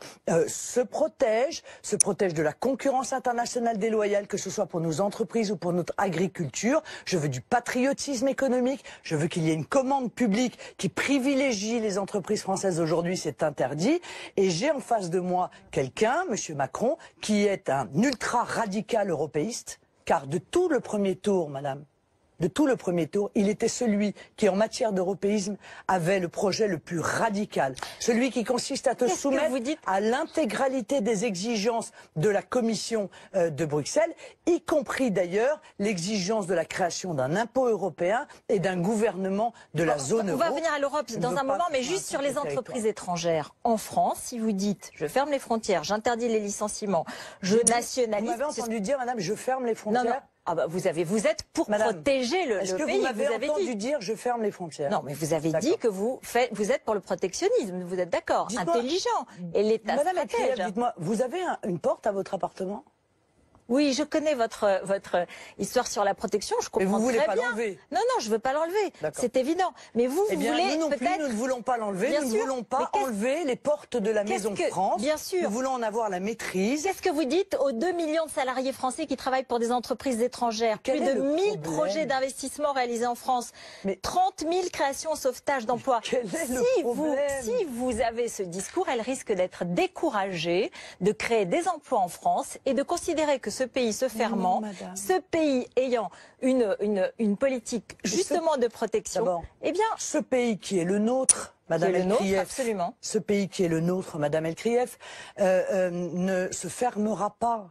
se protège de la concurrence internationale déloyale, que ce soit pour nos entreprises ou pour notre agriculture. Je veux du patriotisme économique. Je veux qu'il y ait une commande publique qui privilégie les entreprises françaises. Aujourd'hui, c'est interdit. Et j'ai en face de moi quelqu'un, Monsieur Macron, qui est un ultra-radical européiste, car de tout le premier tour, madame, de tout le premier tour, il était celui qui, en matière d'européisme, avait le projet le plus radical. Celui qui consiste à te soumettre à l'intégralité des exigences de la Commission de Bruxelles, y compris d'ailleurs l'exigence de la création d'un impôt européen et d'un gouvernement de la zone euro. On va revenir à l'Europe dans un moment, mais juste sur les entreprises étrangères. En France, si vous dites, je ferme les frontières, j'interdis les licenciements, je nationalise... Vous m'avez entendu dire, madame, je ferme les frontières? Non, non. Ah bah vous êtes pour protéger le pays. Est-ce que vous m'avez entendu dire je ferme les frontières? Non, mais vous avez dit que vous êtes pour le protectionnisme. Vous êtes d'accord? Intelligent. Et l'État stratège. Dites-moi, vous avez une porte à votre appartement? Oui, je connais votre histoire sur la protection. Je comprends très bien. Mais vous voulez pas l'enlever? Non, non, je veux pas l'enlever. C'est évident. Mais vous voulez nous non plus, nous ne voulons pas l'enlever. Nous ne voulons pas enlever les portes de la Maison France. Bien sûr. Nous voulons en avoir la maîtrise. Qu'est-ce que vous dites aux 2 millions de salariés français qui travaillent pour des entreprises étrangères? Plus de 1000 projets d'investissement réalisés en France. Mais 30 000 créations au sauvetage d'emplois. Si vous avez ce discours, elle risque d'être découragée de créer des emplois en France et de considérer que ce pays se fermant, ce pays ayant une politique justement de protection, eh bien, ce pays qui est le nôtre, Madame El-Krief, absolument. Ce pays qui est le nôtre, Madame El-Krief, ne se fermera pas.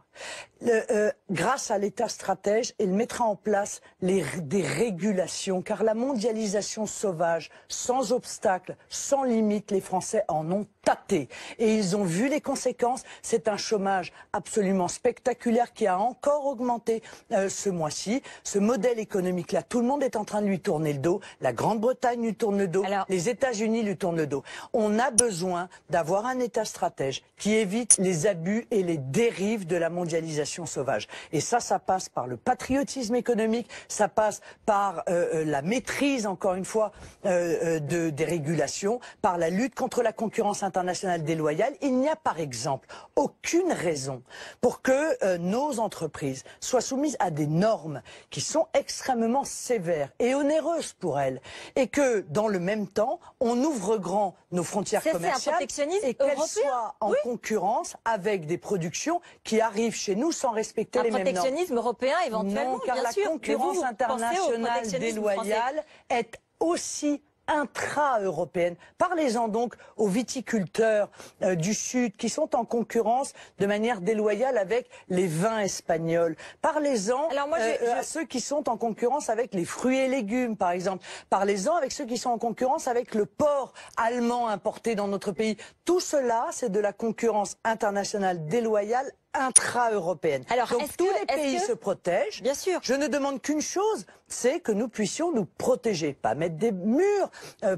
Grâce à l'État stratège, il mettra en place des régulations, car la mondialisation sauvage, sans obstacle, sans limite, les Français en ont tâté. Et ils ont vu les conséquences. C'est un chômage absolument spectaculaire qui a encore augmenté ce mois-ci. Ce modèle économique-là, tout le monde est en train de lui tourner le dos. La Grande-Bretagne lui tourne le dos. Les États-Unis lui tournent le dos. On a besoin d'avoir un État stratège qui évite les abus et les dérives de la mondialisation sauvage. Et ça passe par le patriotisme économique, ça passe par la maîtrise, encore une fois, des régulations, par la lutte contre la concurrence internationale déloyale. Il n'y a par exemple aucune raison pour que nos entreprises soient soumises à des normes qui sont extrêmement sévères et onéreuses pour elles, et que dans le même temps, on ouvre grand nos frontières commerciales et qu'elles soient en concurrence avec des productions qui arrivent chez nous sans respecter les mêmes normes. Un protectionnisme européen éventuellement, non, car bien la sûr. concurrence internationale déloyale est aussi intra-européenne. Parlez-en donc aux viticulteurs du Sud qui sont en concurrence de manière déloyale avec les vins espagnols. Parlez-en à ceux qui sont en concurrence avec les fruits et légumes, par exemple. Parlez-en avec ceux qui sont en concurrence avec le porc allemand importé dans notre pays. Tout cela, c'est de la concurrence internationale déloyale intra-européenne. Donc tous les pays se protègent. Bien sûr. Je ne demande qu'une chose, c'est que nous puissions nous protéger, pas mettre des murs,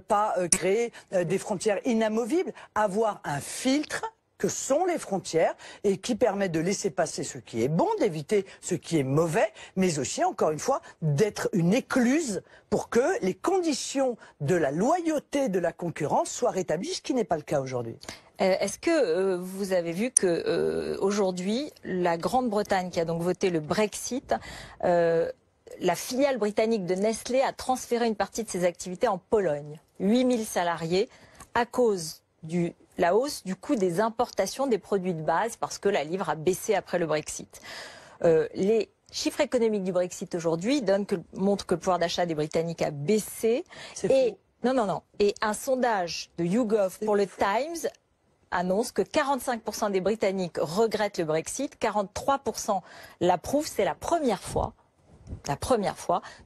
pas créer des frontières inamovibles, avoir un filtre que sont les frontières et qui permet de laisser passer ce qui est bon, d'éviter ce qui est mauvais, mais aussi, encore une fois, d'être une écluse pour que les conditions de la loyauté de la concurrence soient rétablies, ce qui n'est pas le cas aujourd'hui. Est-ce que vous avez vu que aujourd'hui, la Grande-Bretagne, qui a donc voté le Brexit, la filiale britannique de Nestlé a transféré une partie de ses activités en Pologne, 8000 salariés, à cause de la hausse du coût des importations des produits de base, parce que la livre a baissé après le Brexit. Les chiffres économiques du Brexit aujourd'hui montrent que le pouvoir d'achat des Britanniques a baissé. Et un sondage de YouGov pour le Times annonce que 45% des Britanniques regrettent le Brexit, 43% l'approuvent. C'est la première fois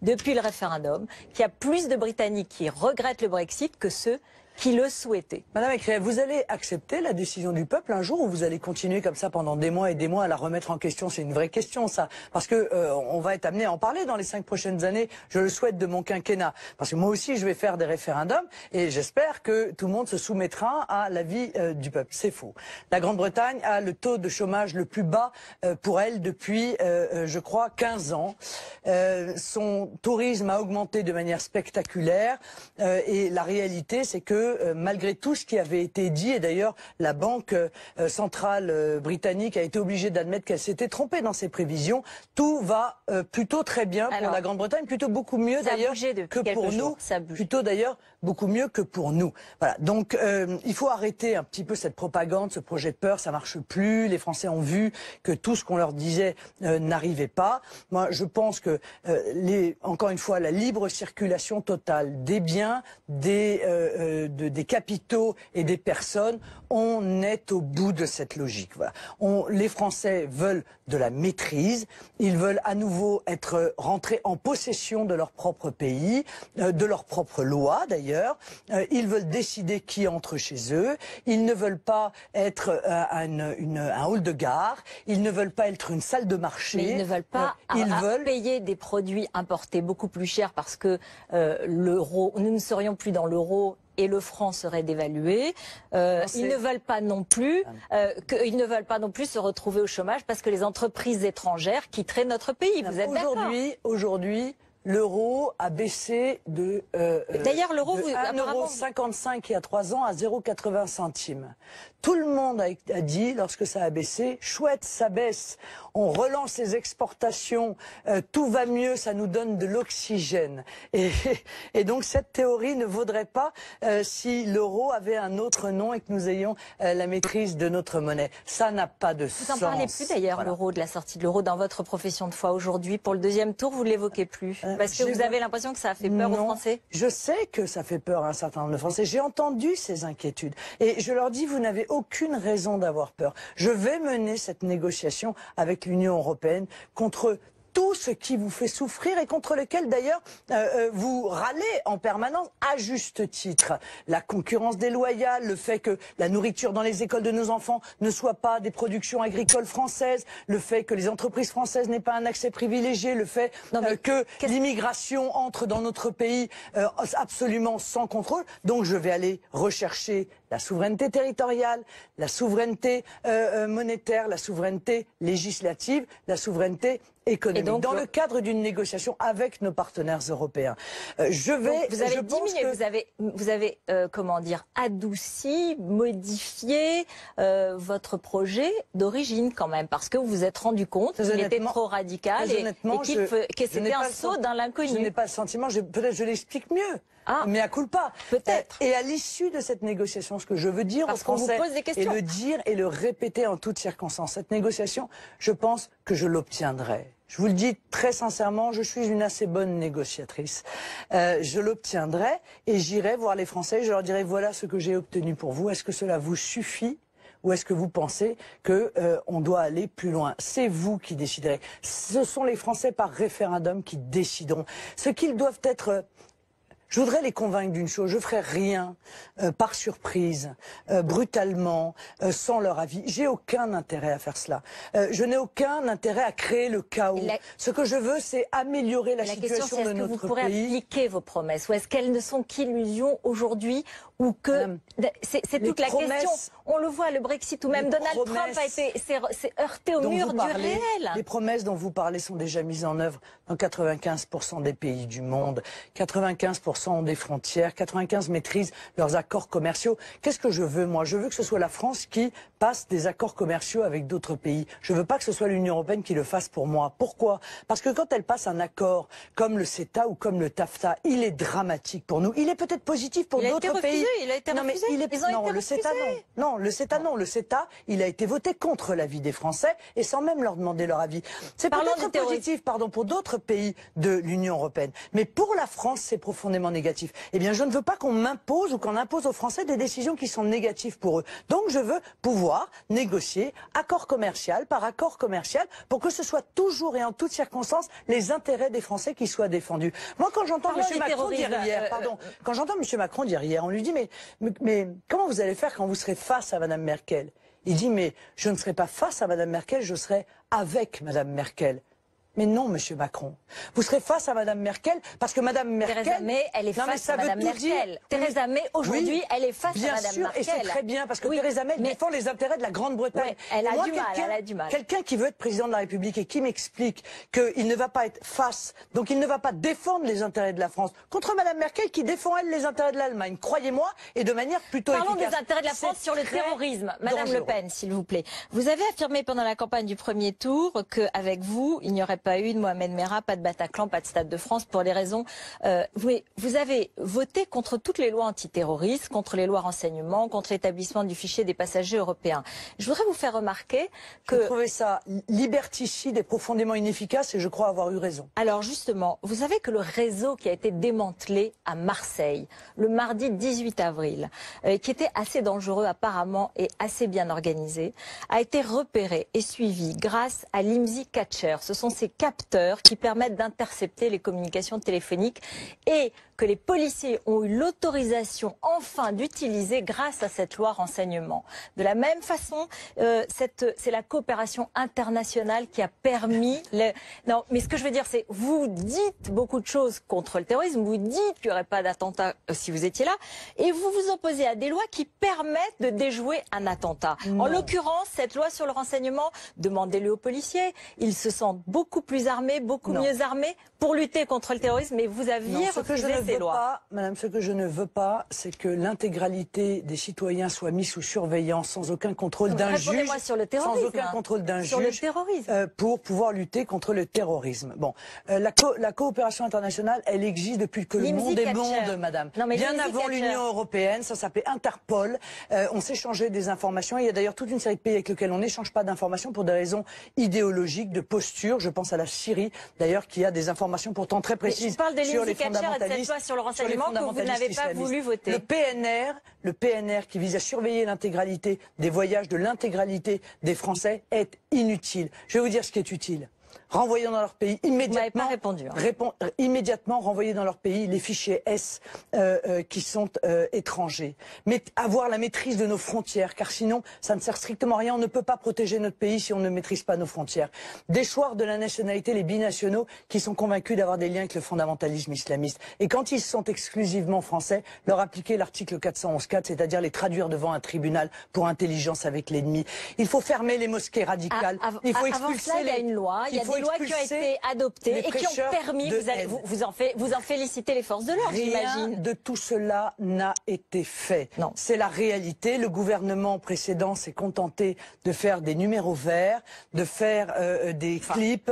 depuis le référendum qu'il y a plus de Britanniques qui regrettent le Brexit que ceux qui le souhaitaient. Madame Écrière, vous allez accepter la décision du peuple un jour ou vous allez continuer comme ça pendant des mois et des mois à la remettre en question? C'est une vraie question, ça. Parce que on va être amené à en parler dans les 5 prochaines années. Je le souhaite de mon quinquennat. Parce que moi aussi, je vais faire des référendums et j'espère que tout le monde se soumettra à l'avis du peuple. C'est faux. La Grande-Bretagne a le taux de chômage le plus bas pour elle depuis, je crois, 15 ans. Son tourisme a augmenté de manière spectaculaire et la réalité, c'est que malgré tout ce qui avait été dit, et d'ailleurs la Banque centrale britannique a été obligée d'admettre qu'elle s'était trompée dans ses prévisions, tout va plutôt très bien pour la Grande-Bretagne, plutôt beaucoup mieux d'ailleurs que pour nous, plutôt d'ailleurs beaucoup mieux que pour nous. Voilà, donc il faut arrêter un petit peu cette propagande, ce projet de peur, ça marche plus, les Français ont vu que tout ce qu'on leur disait n'arrivait pas. Moi, je pense que encore une fois, la libre circulation totale des biens, des capitaux et des personnes, on est au bout de cette logique. Voilà. Les Français veulent de la maîtrise, ils veulent à nouveau être rentrés en possession de leur propre pays, de leurs propres lois d'ailleurs. Ils veulent décider qui entre chez eux. Ils ne veulent pas être un hall de gare. Ils ne veulent pas être une salle de marché. Mais ils ne veulent pas payer des produits importés beaucoup plus chers parce que l'euro, nous ne serions plus dans l'euro et le franc serait dévalué. Ils ne veulent pas non plus se retrouver au chômage parce que les entreprises étrangères quitteraient notre pays. Vous êtes d'accord? Aujourd'hui, l'euro a baissé de d'ailleurs l'euro de 1,55 € il y a 3 ans à 0,80 centimes. Tout le monde a dit lorsque ça a baissé, chouette, ça baisse, on relance les exportations, tout va mieux, ça nous donne de l'oxygène. Et donc cette théorie ne vaudrait pas si l'euro avait un autre nom et que nous ayons la maîtrise de notre monnaie. Ça n'a pas de sens. Vous n'en parlez plus d'ailleurs, l'euro, de la sortie de l'euro dans votre profession de foi aujourd'hui. Pour le deuxième tour, vous ne l'évoquez plus. Parce que vous avez l'impression que ça a fait peur aux Français? Je sais que ça fait peur à un certain nombre de Français. J'ai entendu ces inquiétudes. Et je leur dis, vous n'avez aucune raison d'avoir peur. Je vais mener cette négociation avec l'Union européenne contre tout ce qui vous fait souffrir et contre lequel d'ailleurs vous râlez en permanence à juste titre. La concurrence déloyale, le fait que la nourriture dans les écoles de nos enfants ne soit pas des productions agricoles françaises, le fait que les entreprises françaises n'aient pas un accès privilégié, le fait que l'immigration entre dans notre pays absolument sans contrôle. Donc je vais aller rechercher la souveraineté territoriale, la souveraineté monétaire, la souveraineté législative, la souveraineté économique, donc, dans le cadre d'une négociation avec nos partenaires européens. Vous avez diminué, vous avez comment dire, adouci, modifié votre projet d'origine quand même, parce que vous vous êtes rendu compte qu'il était trop radical et que c'était un saut dans l'inconnu. Je n'ai pas le sentiment, peut-être je l'explique mieux. Mais à culpa. Peut-être. Et à l'issue de cette négociation, ce que je veux dire aux Français, et le dire et le répéter en toutes circonstances, cette négociation, je pense que je l'obtiendrai. Je vous le dis très sincèrement, je suis une assez bonne négociatrice. Je l'obtiendrai et j'irai voir les Français, je leur dirai voilà ce que j'ai obtenu pour vous. Est-ce que cela vous suffit? Ou est-ce que vous pensez que on doit aller plus loin? C'est vous qui déciderez. Ce sont les Français par référendum qui décideront. Ce qu'ils doivent être... Je voudrais les convaincre d'une chose, je ferai rien par surprise, brutalement, sans leur avis. J'ai aucun intérêt à faire cela. Je n'ai aucun intérêt à créer le chaos. Ce que je veux, c'est améliorer la situation de notre pays. Est-ce que vous pourrez appliquer vos promesses ou est-ce qu'elles ne sont qu'illusions aujourd'hui ou que c'est toute la question. On le voit, le Brexit ou même Donald Trump s'est heurté au mur du réel. Les promesses dont vous parlez sont déjà mises en œuvre dans 95% des pays du monde. 95% ont des frontières, 95 maîtrisent leurs accords commerciaux. Qu'est-ce que je veux, moi? Je veux que ce soit la France qui passe des accords commerciaux avec d'autres pays. Je veux pas que ce soit l'Union européenne qui le fasse pour moi. Pourquoi? Parce que quand elle passe un accord comme le CETA ou comme le TAFTA, il est dramatique pour nous. Il est peut-être positif pour d'autres pays. Il a été refusé. Le CETA non. Non, le CETA non. Le CETA, il a été voté contre l'avis des Français et sans même leur demander leur avis. C'est peut-être positif, pour d'autres pays de l'Union européenne. Mais pour la France, c'est profondément négatif. Eh bien, je ne veux pas qu'on m'impose ou qu'on impose aux Français des décisions qui sont négatives pour eux. Donc, je veux pouvoir négocier accord commercial par accord commercial pour que ce soit toujours et en toutes circonstances les intérêts des Français qui soient défendus. Moi, quand j'entends M. Macron dire hier, on lui dit, mais mais comment vous allez faire quand vous serez face à Madame Merkel? Il dit, mais je ne serai pas face à Madame Merkel, je serai avec Madame Merkel. Mais non, Monsieur Macron. Vous serez face à Madame Merkel parce que Madame Merkel... Theresa May, elle est face à Madame Merkel. Theresa May, aujourd'hui, elle est face à Madame Merkel. Bien sûr, et c'est très bien parce que Theresa May défend les intérêts de la Grande-Bretagne. Elle a du mal. Quelqu'un qui veut être président de la République et qui m'explique qu'il ne va pas être face, donc il ne va pas défendre les intérêts de la France contre Madame Merkel qui défend, elle, les intérêts de l'Allemagne. Croyez-moi, et de manière plutôt efficace. Parlons des intérêts de la France sur le terrorisme. Madame Le Pen, s'il vous plaît. Vous avez affirmé pendant la campagne du premier tour qu'avec vous, il n'y aurait pas eu de Mohamed Merah, pas de Bataclan, pas de Stade de France pour des raisons... vous avez voté contre toutes les lois antiterroristes, contre les lois renseignement, contre l'établissement du fichier des passagers européens. Je voudrais vous faire remarquer que... Je trouvais ça liberticide et profondément inefficace et je crois avoir eu raison. Alors justement, vous savez que le réseau qui a été démantelé à Marseille le mardi 18 avril, qui était assez dangereux apparemment et assez bien organisé, a été repéré et suivi grâce à l'IMSI Catcher. Ce sont ces capteurs qui permettent d'intercepter les communications téléphoniques et que les policiers ont eu l'autorisation enfin d'utiliser grâce à cette loi renseignement. De la même façon, c'est la coopération internationale qui a permis... Non, mais ce que je veux dire, c'est vous dites beaucoup de choses contre le terrorisme, vous dites qu'il n'y aurait pas d'attentat si vous étiez là, et vous vous opposez à des lois qui permettent de déjouer un attentat. Non. En l'occurrence, cette loi sur le renseignement, demandez-le aux policiers, ils se sentent beaucoup plus armés, beaucoup mieux armés pour lutter contre le terrorisme, mais vous aviez refusé ces lois. Madame, ce que je ne veux pas, c'est que l'intégralité des citoyens soit mise sous surveillance sans aucun contrôle d'un juge, sans aucun contrôle d'un juge, pour pouvoir lutter contre le terrorisme. Bon, la coopération internationale, elle existe depuis que le monde est monde, Madame. Non, mais bien avant l'Union européenne, ça s'appelait Interpol. On s'échangeait des informations. Il y a d'ailleurs toute une série de pays avec lesquels on n'échange pas d'informations pour des raisons idéologiques, de posture. Je pense à la Syrie, d'ailleurs, qui a des informations pourtant très précises sur les fondamentalistes. Sur le renseignement que vous n'avez pas voulu voter. Le PNR qui vise à surveiller l'intégralité des voyages de l'intégralité des Français est inutile. Je vais vous dire ce qui est utile. Renvoyer dans leur pays immédiatement. Vous n'avez pas répondu. Immédiatement renvoyer dans leur pays les fichiers S qui sont étrangers. Mais avoir la maîtrise de nos frontières, car sinon ça ne sert strictement à rien. On ne peut pas protéger notre pays si on ne maîtrise pas nos frontières. Déchoir de la nationalité les binationaux qui sont convaincus d'avoir des liens avec le fondamentalisme islamiste. Et quand ils sont exclusivement français, leur appliquer l'article 411.4, c'est-à-dire les traduire devant un tribunal pour intelligence avec l'ennemi. Il faut fermer les mosquées radicales. Il faut expulser il y a une loi. Il y a des lois qui ont été adoptées et qui ont permis, vous en félicitez les forces de l'ordre, j'imagine. Rien de tout cela n'a été fait. C'est la réalité. Le gouvernement précédent s'est contenté de faire des numéros verts, de faire des clips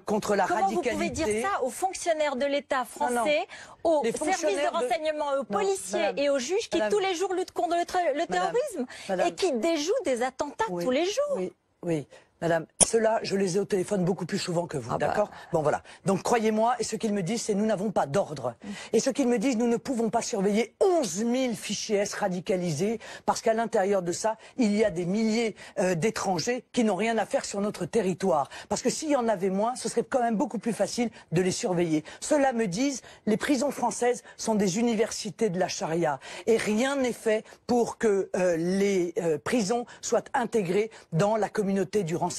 contre la radicalité. Comment vous pouvez dire ça aux fonctionnaires de l'État français, aux services de renseignement, aux policiers et aux juges qui tous les jours luttent contre le terrorisme et qui déjouent des attentats tous les jours? Oui. Madame, ceux-là, je les ai au téléphone beaucoup plus souvent que vous, d'accord? Bon, voilà. Donc, croyez-moi, et ce qu'ils me disent, c'est nous n'avons pas d'ordre. Et ce qu'ils me disent, nous ne pouvons pas surveiller 11 000 fichiers S radicalisés, parce qu'à l'intérieur de ça, il y a des milliers d'étrangers qui n'ont rien à faire sur notre territoire. Parce que s'il y en avait moins, ce serait quand même beaucoup plus facile de les surveiller. Ceux-là me disent, les prisons françaises sont des universités de la charia. Et rien n'est fait pour que les prisons soient intégrées dans la communauté du renseignement.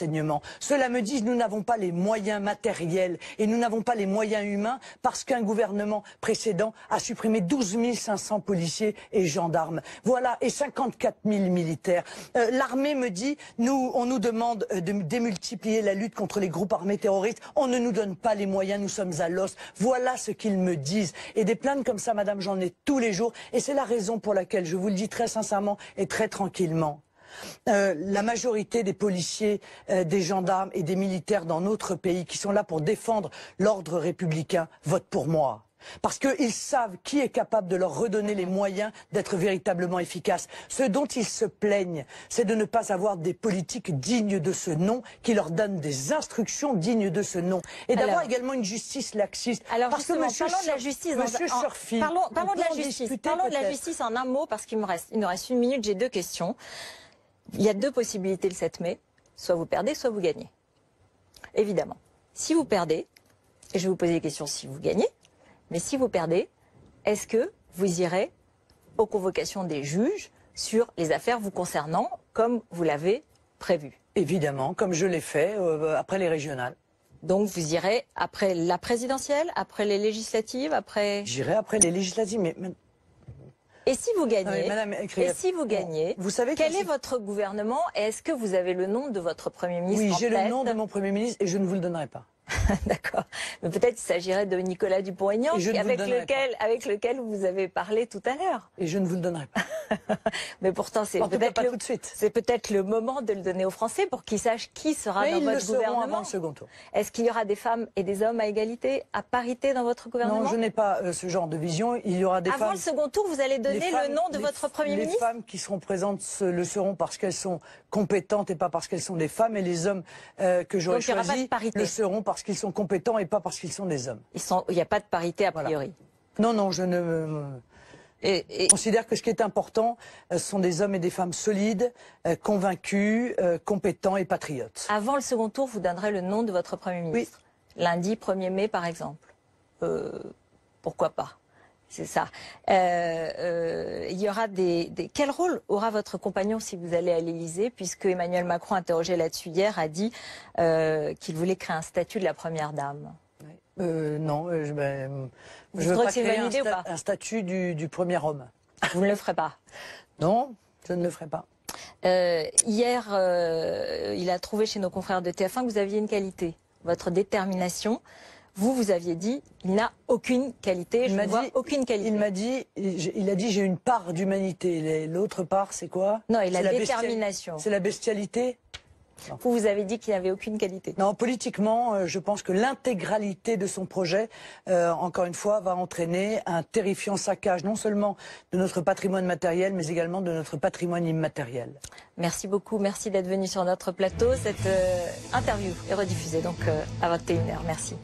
Cela me dit, nous n'avons pas les moyens matériels et nous n'avons pas les moyens humains parce qu'un gouvernement précédent a supprimé 12 500 policiers et gendarmes. Voilà, et 54 000 militaires. L'armée me dit, on nous demande de démultiplier la lutte contre les groupes armés terroristes. On ne nous donne pas les moyens, nous sommes à l'os. Voilà ce qu'ils me disent. Et des plaintes comme ça, madame, j'en ai tous les jours. Et c'est la raison pour laquelle, je vous le dis très sincèrement et très tranquillement, la majorité des policiers, des gendarmes et des militaires dans notre pays qui sont là pour défendre l'ordre républicain votent pour moi. Parce qu'ils savent qui est capable de leur redonner les moyens d'être véritablement efficaces. Ce dont ils se plaignent, c'est de ne pas avoir des politiques dignes de ce nom, qui leur donnent des instructions dignes de ce nom. Et d'avoir également une justice laxiste. Alors parce que monsieur parlons de la justice. Parlons de la justice en un mot, parce qu'il nous reste 1 minute, j'ai 2 questions. Il y a 2 possibilités le 7 mai. Soit vous perdez, soit vous gagnez. Évidemment. Si vous perdez, et je vais vous poser des questions si vous gagnez, mais si vous perdez, est-ce que vous irez aux convocations des juges sur les affaires vous concernant, comme vous l'avez prévu. Évidemment, comme je l'ai fait après les régionales. Donc vous irez après la présidentielle, après les législatives, après... J'irai après les législatives, mais... Et si vous gagnez, Non, mais Madame et si vous gagnez, vous savez quel est votre gouvernement et est-ce que vous avez le nom de votre Premier ministre Oui, en j'ai tête? le nom de mon Premier ministre et je ne vous le donnerai pas. D'accord. Mais peut-être qu'il s'agirait de Nicolas Dupont-Aignan, Et je ne vous le donnerai avec lequel vous avez parlé tout à l'heure. Et je ne vous le donnerai pas. Mais pourtant, c'est En tout cas, peut-être pas tout de suite. c'est peut-être le moment de le donner aux Français pour qu'ils sachent qui sera Mais dans ils le votre seront avant gouvernement. le second tour. Est-ce qu'il y aura des femmes et des hommes à égalité, à parité dans votre gouvernement? Non, je n'ai pas ce genre de vision. Il y aura des Avant femmes... le second tour, vous allez donner le nom de votre Premier Les ministre? femmes qui seront présentes le seront parce qu'elles sont compétentes et pas parce qu'elles sont des femmes. Et les hommes que j'aurai Donc, il y aura pas de choisis parité. le seront parce qu'ils sont compétents et pas parce qu'ils sont des hommes. Il n'y a pas de parité a Voilà. priori. Non, non, je ne... Et Je considère que ce qui est important, ce sont des hommes et des femmes solides, convaincus, compétents et patriotes. avant le second tour, vous donnerez le nom de votre Premier ministre. Lundi 1er mai, par exemple. Pourquoi pas? C'est ça. Il y aura Quel rôle aura votre compagnon si vous allez à l'Élysée, puisque Emmanuel Macron, interrogé là-dessus hier, a dit qu'il voulait créer un statut de la Première Dame. Non, je Vous veux trouvez pas que c'est une créer bonne idée ou pas? un statut du premier homme. Vous ne le ferez pas. Non, je ne le ferai pas. Hier, il a trouvé chez nos confrères de TF1 que vous aviez une qualité, votre détermination. Vous aviez dit, il n'a aucune qualité, je ne vois aucune qualité. Il a dit, j'ai une part d'humanité. L'autre part, c'est quoi? Non, il a C'est détermination. C'est la bestialité? Vous avez dit qu'il n'avait aucune qualité. Non, politiquement, je pense que l'intégralité de son projet, encore une fois, va entraîner un terrifiant saccage, non seulement de notre patrimoine matériel, mais également de notre patrimoine immatériel. Merci beaucoup, merci d'être venu sur notre plateau. Cette interview est rediffusée donc à 21h. Merci.